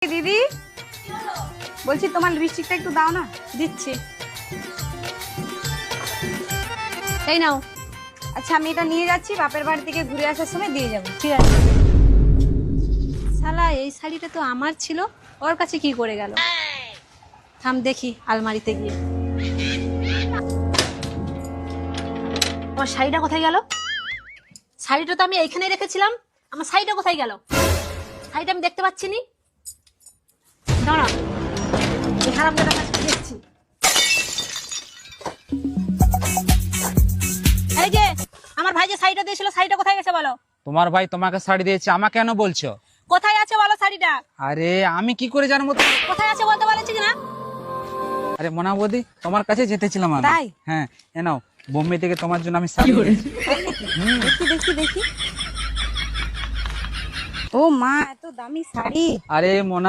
দিদি বলছি তোমার লিপস্টিকটা একটু দাও না। দিচ্ছি, এই নাও। আচ্ছা আমি এটা নিয়ে যাচ্ছি, বাপের বাড়ি থেকে ঘুরে আসার সময় দিয়ে যাবো। ঠিক আছে। শালা এই শাড়িটা তো আমার ছিল, ওর কাছে কি করে গেল? থাম দেখি আলমারিতে গিয়ে। আমার শাড়িটা কোথায় গেল? শাড়িটা তো আমি এইখানেই রেখেছিলাম, আমার শাড়িটা কোথায় গেল? শাড়িটা আমি দেখতে পাচ্ছি নি। দাঁড়া, এই হারামজাদার কাছে দেখছি। এই যে আমার ভাই যে শাড়িটা দিয়েছিল, শাড়িটা কোথায় গেছে বলো? তোমার ভাই তোমাকে শাড়ি দিয়েছে, আমাকে কেন বলছো? কোথায় আছে বলো শাড়িটা? আরে আমি কি করে জানবো? কোথায় আছে বলতে বলেছি কিনা? আরে মোনা বৌদি, তোমার কাছে যেতেছিলাম আমি। তাই? হ্যাঁ, এ নাও, বোম্বে থেকে তোমার জন্য আমি শাড়ি এনেছি। দেখি দেখি দেখি। ও মা, এত দামি শাড়ি! আরে মোনা